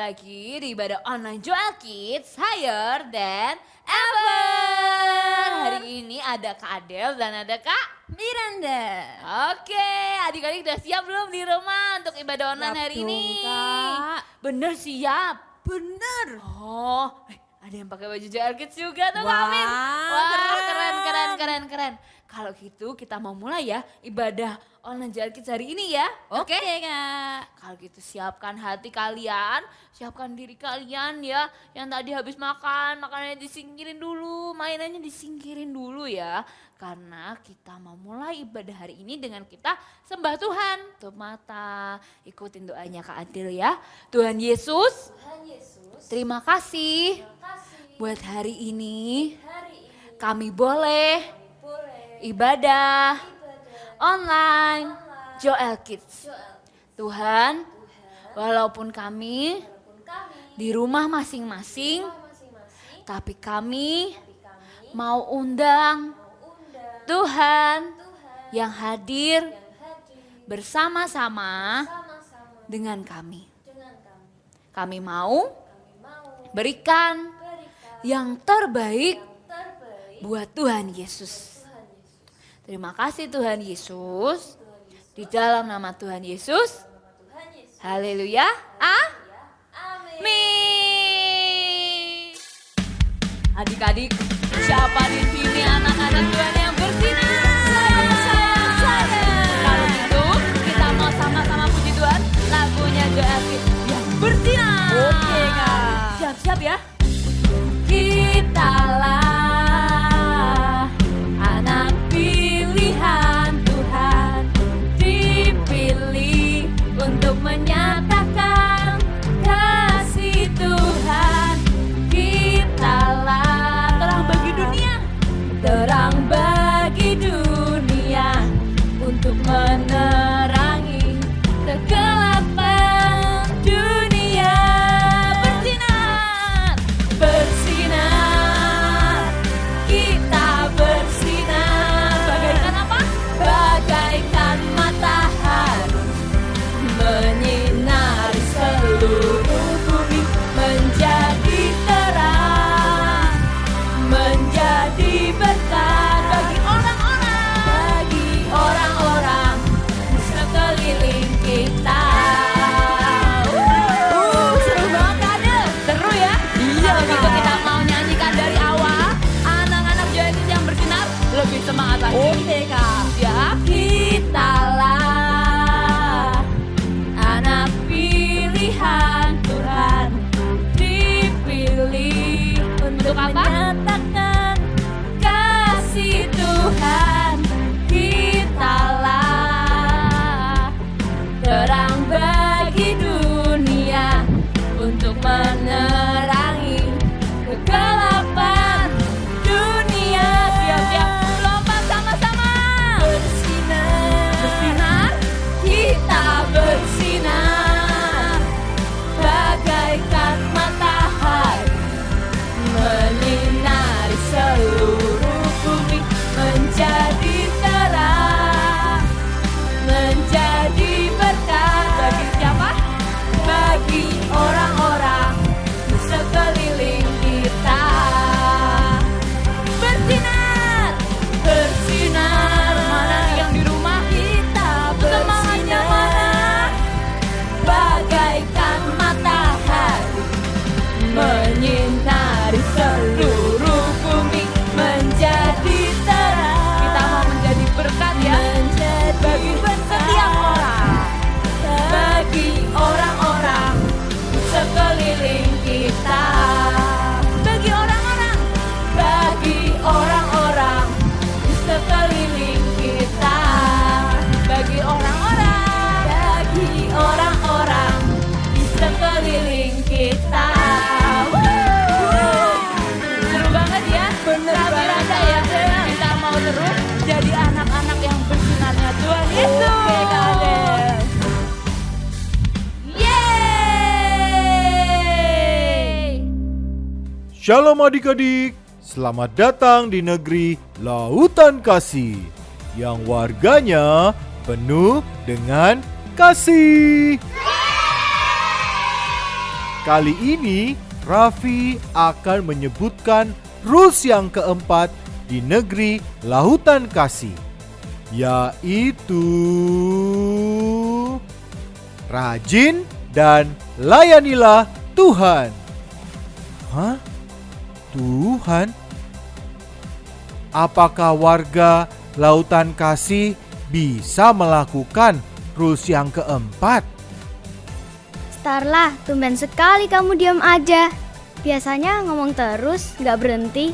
lagi di ibadah online Joel Kids Higher Than Ever. Hari ini ada Kak Adel dan ada Kak Miranda. Oke, adik-adik udah siap belum di rumah untuk ibadah online hari dong, ini? Kak. Bener siap? Bener. Oh, ada yang pakai baju Joel Kids juga tuh Kak Wah, Amin. Wah, keren. keren. Kalau gitu kita mau mulai ya ibadah online Joel Kids hari ini ya. Oke, Kak. Kalau gitu siapkan hati kalian, siapkan diri kalian ya. Yang tadi habis makan, makanannya disingkirin dulu, mainannya disingkirin dulu ya. Karena kita mau mulai ibadah hari ini dengan kita sembah Tuhan. Tutup mata, ikutin doanya Kak Adil ya. Tuhan Yesus, terima kasih buat hari ini. Kami boleh ibadah online Joel Kids. Tuhan, walaupun kami di rumah masing-masing, tapi kami mau undang Tuhan yang hadir bersama-sama dengan kami. Kami mau berikan yang terbaik buat Tuhan Yesus. Terima kasih Tuhan Yesus. Di dalam nama Tuhan Yesus. Haleluya. Amin. Adik-adik, siapa di sini anak-anak Tuhan yang bersinar? Saya. Kalau gitu, kita mau sama-sama puji Tuhan. Lagunya Joel Kids yang bersinar. Oke, Kak. Siap-siap ya. Kitalah anak pilihan Tuhan, dipilih untuk menyatakan kasih Tuhan. Kitalah terang bagi dunia, terang bagi dunia, untuk menerangi kegelapan dunia. Bersinar, bersinar, kita bersinar. Bagaikan apa? Bagaikan matahari, menyinari seluruh bumi, menjadi terang, menjadi berkat bagi orang-orang di sekeliling kita. Seru banget Kak Adel. Seru ya? Iya, Kalau gitu Kak. kita mau nyanyikan dari awal. Anak-anak Joel Kids yang bersinar lebih semangat lagi. Oke, Kak. Ya, kitalah anak pilihan Tuhan, dipilih untuk menyatakan kasih Tuhan. Kitalah terang bagi dunia, untuk menerangi kegelapan dunia. Siap-siap, lompat sama-sama. Bersinar, kita bersinar. Bagaikan matahari, menyinari seluruh bumi, menjadi terang, menjadi berkat bagi siapa? Bagi orang-orang di sekeliling kita. Bersinar, bersinar. Mana nih yang di rumah? Kita semangatnya mana? Bagaikan matahari, menyinari seluruh bumi, menjadi terang. Kita mau menjadi berkat ya, bagi setiap orang, bagi orang-orang di sekeliling kita. Bagi orang-orang, bagi orang-orang di sekeliling kita. Bagi orang-orang, bagi orang-orang di sekeliling kita. Seru banget ya, bener banget ya. Kita mau terus jadi anak-anak yang bersinarnya Tuhan Yesus. Oke, Kak Adel. Yeay! Shalom adik-adik, selamat datang di negeri Lautan Kasih yang warganya penuh dengan kasih. Kali ini Raffi akan menyebutkan rules yang keempat di negeri lautan kasih, yaitu rajin dan layanilah Tuhan. Hah? Tuhan? Apakah warga lautan kasih bisa melakukan rules yang keempat? Starla, tumben sekali kamu diam aja. Biasanya ngomong terus, gak berhenti.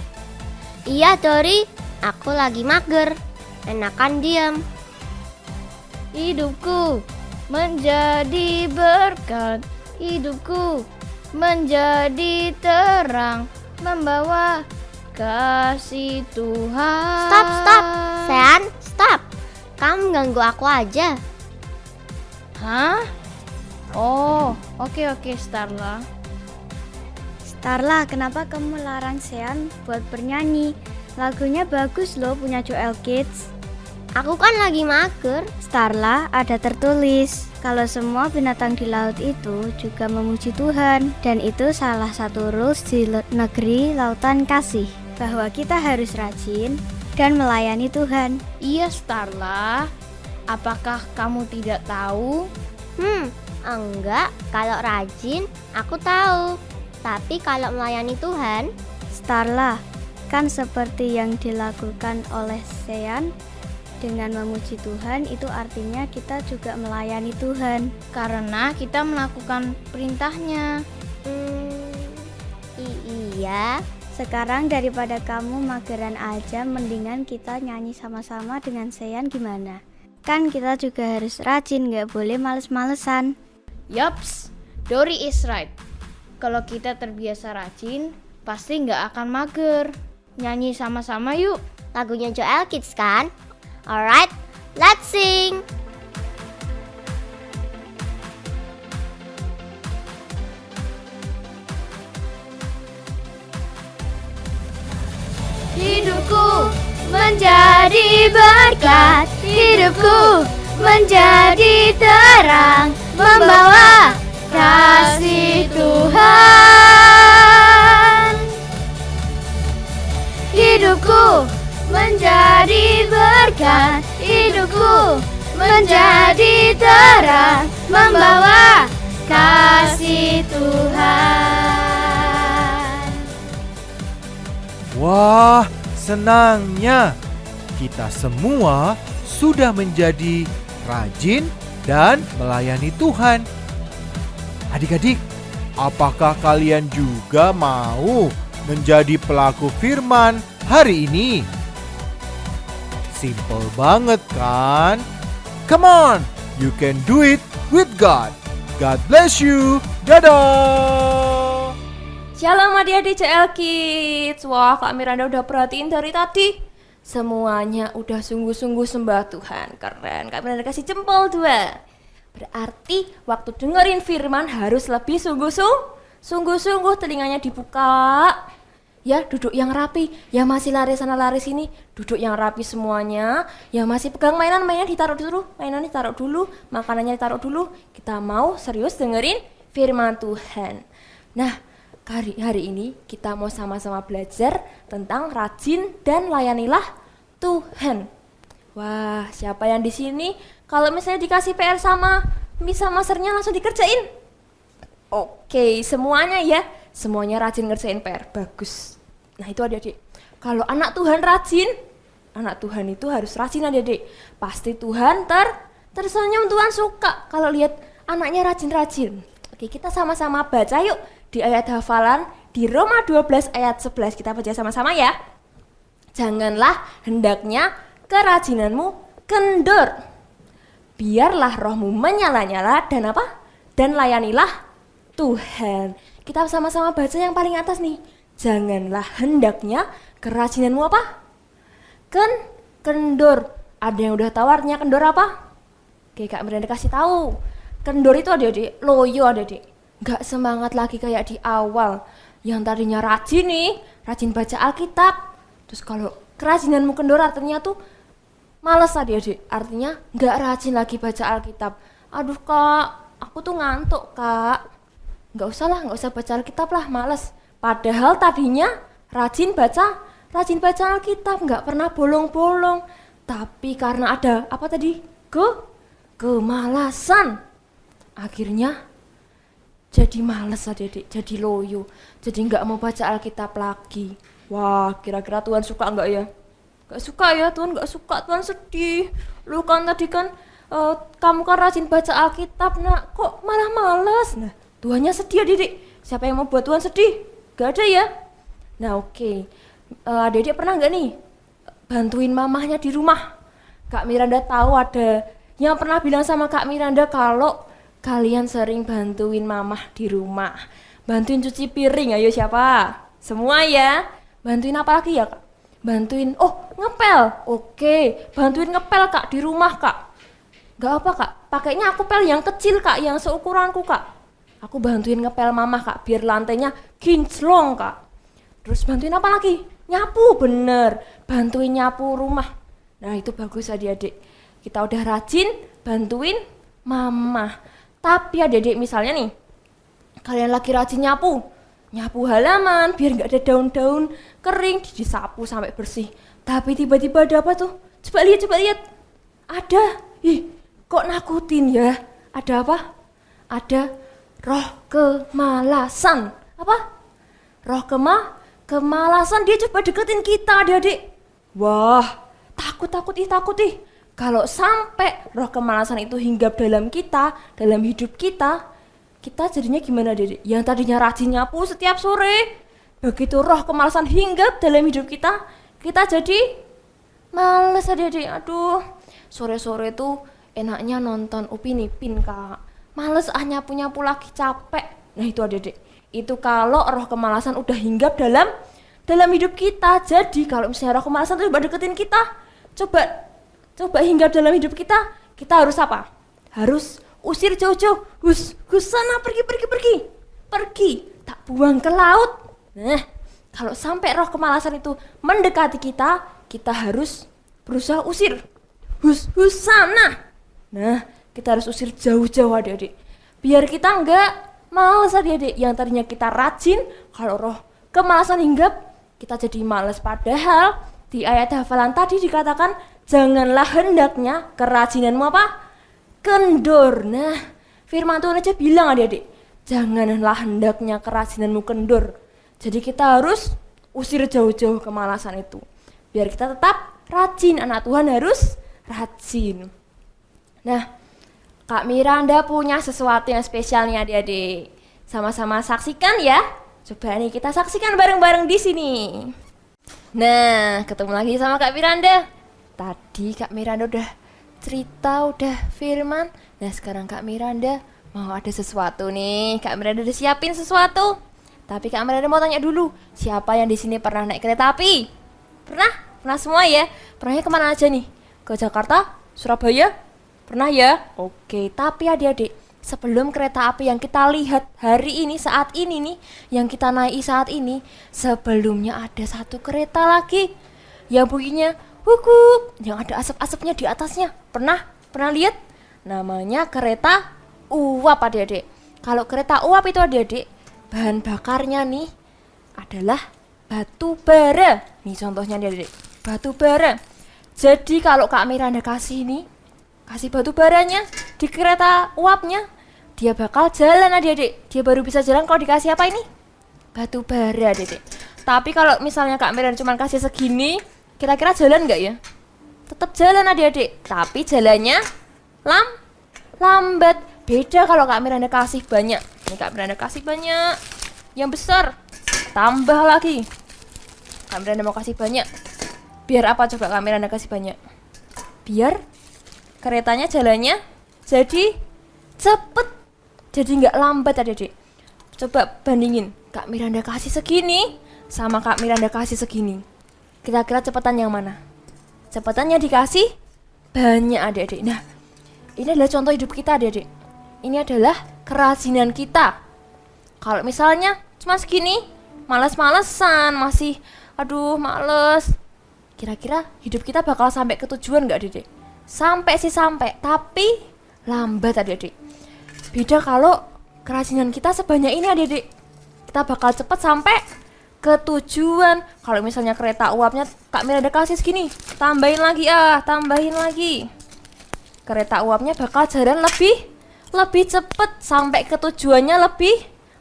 Iya Dori, aku lagi mager. Enakan diam. Hidupku menjadi berkat, hidupku menjadi terang, membawa kasih Tuhan. Stop. Sean, stop. Kamu ganggu aku aja. Hah? Oh, oke Starla. Starla, kenapa kamu larang Sean buat bernyanyi? Lagunya bagus loh, punya Joel Kids. Aku kan lagi mager. Starla, ada tertulis kalau semua binatang di laut itu juga memuji Tuhan, dan itu salah satu rules di negeri lautan kasih, bahwa kita harus rajin dan melayani Tuhan. Iya Starla, apakah kamu tidak tahu? Enggak, kalau rajin aku tahu. Tapi kalau melayani Tuhan, Starla, kan seperti yang dilakukan oleh Sean dengan memuji Tuhan, itu artinya kita juga melayani Tuhan Karena kita melakukan perintahnya. iya. Sekarang daripada kamu mageran aja, mendingan kita nyanyi sama-sama dengan Sean, gimana? Kan kita juga harus rajin, gak boleh males-malesan. Yaps, Dori is right. Kalau kita terbiasa rajin, pasti nggak akan mager. Nyanyi sama-sama yuk. Lagunya Joel Kids kan? Alright, let's sing. Hidupku menjadi berkat, hidupku menjadi terang, membawa kasih Tuhan. Hidupku menjadi berkat, hidupku menjadi terang, membawa kasih Tuhan. Wah, senangnya kita semua sudah menjadi rajin dan melayani Tuhan. Adik-adik, apakah kalian juga mau menjadi pelaku firman hari ini? Simple banget kan? Come on, you can do it with God. God bless you. Dadah. Shalom adik-adik CL Kids. Wah, Kak Miranda udah perhatiin dari tadi. Semuanya udah sungguh-sungguh sembah Tuhan. Keren, Kak Miranda kasih jempol 2. Berarti waktu dengerin firman harus lebih sungguh-sungguh telinganya dibuka. Ya, duduk yang rapi. Yang masih lari sana lari sini, duduk yang rapi semuanya. Yang masih pegang mainan ditaruh dulu. Mainannya ditaruh dulu, makanannya ditaruh dulu. Kita mau serius dengerin firman Tuhan. Nah, hari ini kita mau sama-sama belajar tentang rajin dan layanilah Tuhan. Wah, siapa yang di sini kalau misalnya dikasih PR sama Miss sama Masternya langsung dikerjain? Oke, semuanya ya. Semuanya rajin ngerjain PR. Bagus. Nah, itu adik-adik. Kalau anak Tuhan rajin, anak Tuhan itu harus rajin adik-adik. Pasti Tuhan tersenyum, Tuhan suka kalau lihat anaknya rajin-rajin. Oke, kita sama-sama baca yuk di ayat hafalan di Roma 12 ayat 11. Kita baca sama-sama ya. Janganlah hendaknya kerajinanmu kendor. Biarlah rohmu menyala-nyala dan apa? Dan layanilah Tuhan. Kita sama-sama baca yang paling atas nih. Janganlah hendaknya kerajinanmu apa? Kendor. Ada yang udah tahu artinya kendor apa? Oke, Kak Miranda kasih tahu. Kendor itu adik-adik, loyo adik-adik. Gak semangat lagi kayak di awal. Yang tadinya rajin nih, rajin baca Alkitab. Terus kalau kerajinanmu kendor artinya tuh males adik-adik. Artinya gak rajin lagi baca Alkitab. Aduh Kak, aku tuh ngantuk Kak. nggak usah baca Alkitab lah, males. Padahal tadinya rajin baca Alkitab, nggak pernah bolong-bolong. Tapi karena ada apa tadi? Kemalasan. Akhirnya jadi males adik-adik, jadi loyo. Jadi nggak mau baca Alkitab lagi. Wah, kira-kira Tuhan suka nggak ya? Nggak suka ya, Tuhan nggak suka, Tuhan sedih. Lu kan tadi kan kamu kan rajin baca Alkitab, nak, kok malah males? Nah, Tuhannya sedih adik-adik. Siapa yang mau buat Tuhan sedih? Gak ada ya? Nah oke. Adik-adik pernah nggak nih bantuin mamahnya di rumah? Kak Miranda tahu ada yang pernah bilang sama Kak Miranda kalau kalian sering bantuin mamah di rumah. Bantuin cuci piring, ayo siapa? Semua ya? Bantuin apa lagi ya Kak? Bantuin, ngepel. Oke, bantuin ngepel Kak di rumah Kak. Gak apa Kak, pakainya aku pel yang kecil Kak, yang seukuranku Kak. Aku bantuin ngepel mamah Kak, biar lantainya kinclong Kak. Terus bantuin apa lagi? Nyapu, bener. Bantuin nyapu rumah. Nah itu bagus adik-adik. Kita udah rajin bantuin mamah. Tapi adik-adik misalnya nih, kalian lagi rajin nyapu halaman biar nggak ada daun-daun kering, disapu sampai bersih. Tapi tiba-tiba ada apa tuh? Coba lihat. Ada. Kok nakutin ya? Ada apa? Ada roh kemalasan. Apa? Roh kemalasan, dia coba deketin kita adik-adik. Wah, takut. Kalau sampai roh kemalasan itu hinggap dalam kita, dalam hidup kita jadinya gimana adik-adik? Yang tadinya rajin nyapu setiap sore, begitu roh kemalasan hinggap dalam hidup kita jadi males adik-adik. Aduh, sore-sore tuh enaknya nonton Upin Ipin Kak. Males nyapu-nyapu lagi, capek. Nah itu adik-adik, itu kalau roh kemalasan udah hinggap dalam hidup kita. Jadi kalau misalnya roh kemalasan itu coba deketin kita, coba hinggap dalam hidup kita harus apa? Harus usir jauh-jauh. Hus sana, pergi, tak buang ke laut. Nah kalau sampai roh kemalasan itu mendekati kita harus berusaha usir. Hus sana. Nah kita harus usir jauh-jauh adik-adik, biar kita nggak males adik-adik. Yang tadinya kita rajin, kalau roh kemalasan hinggap kita jadi males. Padahal di ayat hafalan tadi dikatakan janganlah hendaknya kerajinanmu apa? Kendor. Nah firman Tuhan aja bilang adik-adik, janganlah hendaknya kerajinanmu kendor. Jadi kita harus usir jauh-jauh kemalasan itu, biar kita tetap rajin. Anak Tuhan harus rajin. Nah Kak Miranda punya sesuatu yang spesial nih adik-adik. Sama-sama saksikan ya. Coba nih kita saksikan bareng-bareng di sini. Nah, ketemu lagi sama Kak Miranda. Tadi Kak Miranda udah cerita, udah firman. Nah, sekarang Kak Miranda mau ada sesuatu nih. Kak Miranda udah siapin sesuatu. Tapi Kak Miranda mau tanya dulu, siapa yang di sini pernah naik kereta api? Pernah semua ya? Pernahnya kemana aja nih? Ke Jakarta? Surabaya? Pernah ya? Oke, tapi adik-adik, sebelum kereta api yang kita lihat hari ini, saat ini nih, yang kita naiki saat ini, sebelumnya ada satu kereta lagi yang bunyinya hukuk, yang ada asap-asapnya di atasnya. Pernah lihat? Namanya kereta uap adik-adik. Kalau kereta uap itu adik-adik, bahan bakarnya nih adalah batu bara. Nih contohnya adik-adik, batu bara. Jadi kalau Kak Miranda kasih batu baranya di kereta uapnya, dia bakal jalan adik-adik. Dia baru bisa jalan kalau dikasih apa ini? Batu bara adik-adik. Tapi kalau misalnya Kak Miranda cuma kasih segini, kira-kira jalan nggak ya? Tetap jalan adik-adik, tapi jalannya lambat. Beda kalau Kak Miranda kasih banyak. Ini Kak Miranda kasih banyak, yang besar, tambah lagi. Kak Miranda mau kasih banyak. Biar apa coba Kak Miranda kasih banyak? Biar keretanya jalannya jadi cepet, jadi nggak lambat adik-adik. Coba bandingin Kak Miranda kasih segini sama Kak Miranda kasih segini. Kira-kira cepetan yang mana? Cepetannya dikasih banyak adik-adik. Nah ini adalah contoh hidup kita adik-adik. Ini adalah kerajinan kita. Kalau misalnya cuma segini, males-malesan, masih aduh males, kira-kira hidup kita bakal sampai ke tujuan nggak adik-adik? Sampai, tapi lambat adik-adik. Beda kalau kerajinan kita sebanyak ini adik-adik, kita bakal cepet sampai ke tujuan. Kalau misalnya kereta uapnya Kak Miranda kasih segini, tambahin lagi. Kereta uapnya bakal jalan lebih cepet, sampai ke tujuannya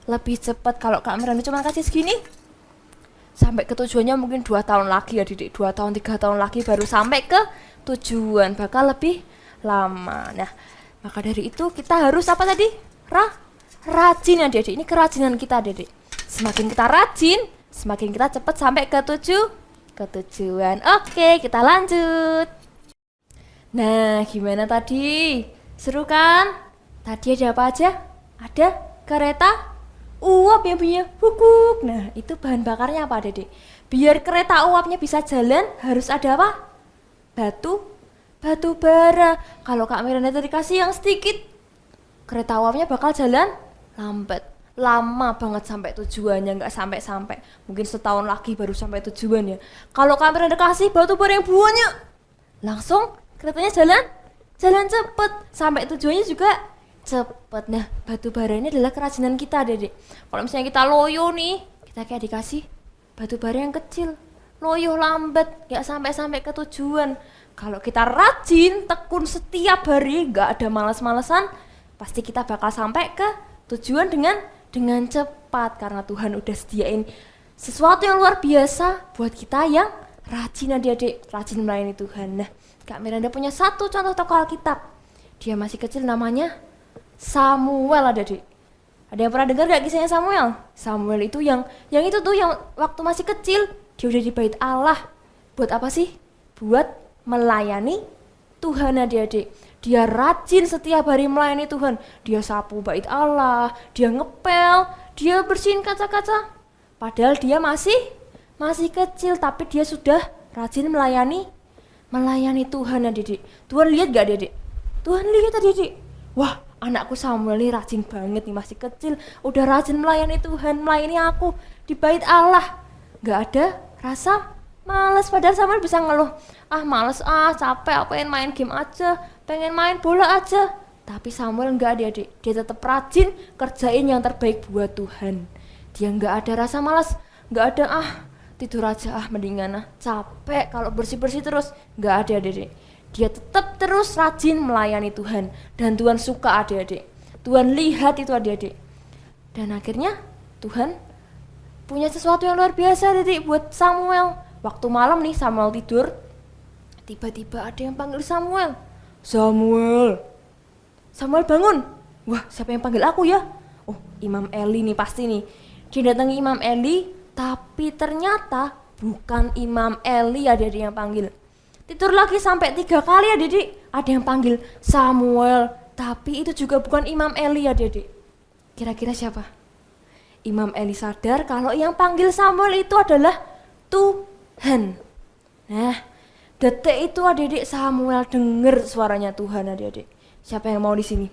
lebih cepet. Kalau Kak Miranda cuma kasih segini, sampai ke tujuannya mungkin 2 tahun lagi ya adik, 2 tahun 3 tahun lagi baru sampai ke tujuan, bakal lebih lama. Nah, maka dari itu kita harus apa tadi? Rajin ya adik, ini kerajinan kita adik. Semakin kita rajin, semakin kita cepat sampai ke tujuan. Oke, kita lanjut. Nah, gimana tadi? Seru kan? Tadi ada apa aja? Ada kereta uap yang punya hukuk. Nah, itu bahan bakarnya apa adik? Biar kereta uapnya bisa jalan harus ada apa? Batu bara. Kalau Kak Miranda tadi kasih yang sedikit, kereta uapnya bakal jalan lambat, lama banget sampai tujuannya, nggak sampai. Mungkin setahun lagi baru sampai tujuan ya. Kalau Kak Miranda kasih batu bara yang banyak, langsung keretanya jalan cepet, sampai tujuannya juga cepet. Nah, batu bara ini adalah kerajinan kita adik. Kalau misalnya kita loyo nih, kita kayak dikasih batu bara yang kecil, loyo lambat, nggak sampai ke tujuan. Kalau kita rajin, tekun setiap hari, nggak ada malas-malesan, pasti kita bakal sampai ke tujuan dengan cepat, karena Tuhan udah sediain sesuatu yang luar biasa buat kita yang rajin adik-adik, rajin melayani Tuhan. Nah, Kak Miranda punya satu contoh tokoh Alkitab. Dia masih kecil, namanya Samuel adik-adik. Ada yang pernah dengar gak kisahnya Samuel? Samuel itu yang itu tuh yang waktu masih kecil dia udah di bait Allah. Buat apa sih? Buat melayani Tuhan adik-adik. Dia rajin setiap hari melayani Tuhan. Dia sapu bait Allah, dia ngepel, dia bersihin kaca-kaca. Padahal dia masih kecil, tapi dia sudah rajin melayani Tuhan adik-adik. Tuhan lihat gak adik-adik? Tuhan lihat adik-adik. Wah, anakku Samuel ini rajin banget nih, masih kecil udah rajin melayani Tuhan, melayani aku di bait Allah. Gak ada rasa males. Padahal Samuel bisa ngeluh, males, capek, pengen main game aja, pengen main bola aja. Tapi Samuel enggak adik-adik, dia tetap rajin kerjain yang terbaik buat Tuhan. Dia enggak ada rasa malas, enggak ada tidur aja, mendingan capek kalau bersih-bersih terus. Enggak ada adik-adik, dia tetap terus rajin melayani Tuhan. Dan Tuhan suka adik-adik, Tuhan lihat itu adik-adik. Dan akhirnya Tuhan punya sesuatu yang luar biasa adik-adik buat Samuel. Waktu malam nih Samuel tidur, tiba-tiba ada yang panggil Samuel. Samuel bangun. Wah, siapa yang panggil aku ya? Oh, Imam Eli nih pasti nih. Dia datangi Imam Eli, tapi ternyata bukan Imam Eli adik-adik yang panggil. Tidur lagi sampai 3 kali adik-adik, ada yang panggil Samuel, tapi itu juga bukan Imam Eli adik-adik. Kira-kira siapa? Imam Eli sadar kalau yang panggil Samuel itu adalah Tuhan. Nah, detik itu adik-adik Samuel dengar suaranya Tuhan adik-adik. Siapa yang mau di sini?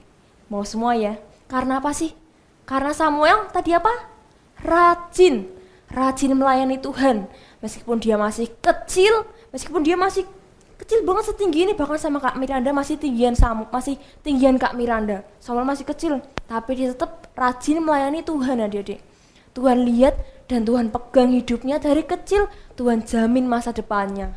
Mau semua ya? Karena apa sih? Karena Samuel tadi apa? Rajin melayani Tuhan. Meskipun dia masih kecil banget setinggi ini, bahkan sama Kak Miranda masih tinggian Kak Miranda. Samuel masih kecil, tapi dia tetap rajin melayani Tuhan adik-adik. Tuhan lihat dan Tuhan pegang hidupnya dari kecil, Tuhan jamin masa depannya.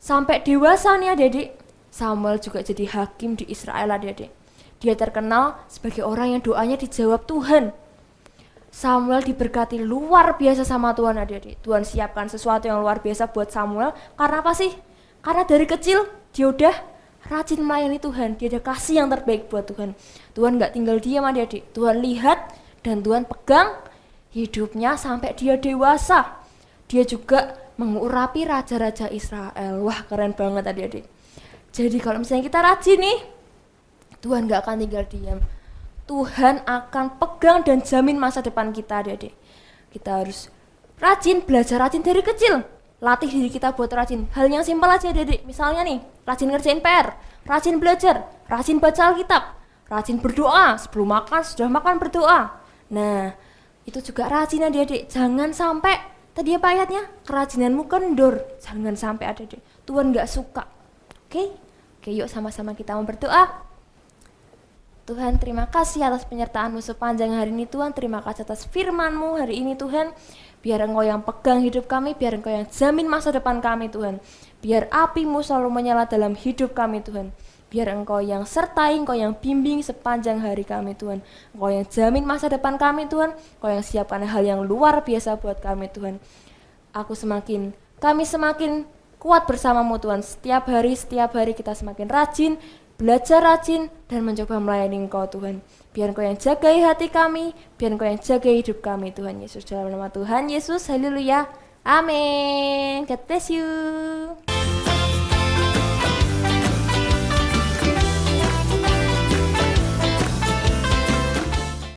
Sampai dewasa nih adik-adik, Samuel juga jadi hakim di Israel adik-adik. Dia terkenal sebagai orang yang doanya dijawab Tuhan. Samuel diberkati luar biasa sama Tuhan adik-adik. Tuhan siapkan sesuatu yang luar biasa buat Samuel. Karena apa sih? Karena dari kecil dia udah rajin melayani Tuhan. Dia ada kasih yang terbaik buat Tuhan. Tuhan gak tinggal diam adik-adik. Tuhan lihat dan Tuhan pegang hidupnya sampai dia dewasa. Dia juga mengurapi raja-raja Israel. Wah, keren banget adik-adik. Jadi kalau misalnya kita rajin nih, Tuhan gak akan tinggal diam. Tuhan akan pegang dan jamin masa depan kita adik-adik. Kita harus rajin, belajar rajin dari kecil. Latih diri kita buat rajin. Hal yang simpel aja adik-adik. Misalnya nih, rajin ngerjain PR, rajin belajar, rajin baca Alkitab, rajin berdoa. Sebelum makan, sudah makan berdoa. Nah, itu juga rajin adik-adik. Jangan sampai, tadi apa ayatnya? Kerajinanmu kendor. Jangan sampai adik-adik. Tuhan gak suka. Oke, yuk sama-sama kita mau berdoa. Tuhan, terima kasih atas penyertaan-Mu sepanjang hari ini Tuhan. Terima kasih atas firman-Mu hari ini Tuhan. Biar Engkau yang pegang hidup kami, biar Engkau yang jamin masa depan kami Tuhan. Biar api-Mu selalu menyala dalam hidup kami Tuhan. Biar Engkau yang sertai, Engkau yang bimbing sepanjang hari kami Tuhan. Engkau yang jamin masa depan kami Tuhan. Engkau yang siapkan hal yang luar biasa buat kami Tuhan. Kami semakin kuat bersama-Mu Tuhan. Setiap hari kita semakin rajin, belajar rajin, dan mencoba melayani Engkau Tuhan. Biar Engkau yang jagai hati kami, biar Engkau yang jagai hidup kami Tuhan Yesus. Dalam nama Tuhan Yesus, haleluya, amin. God bless you.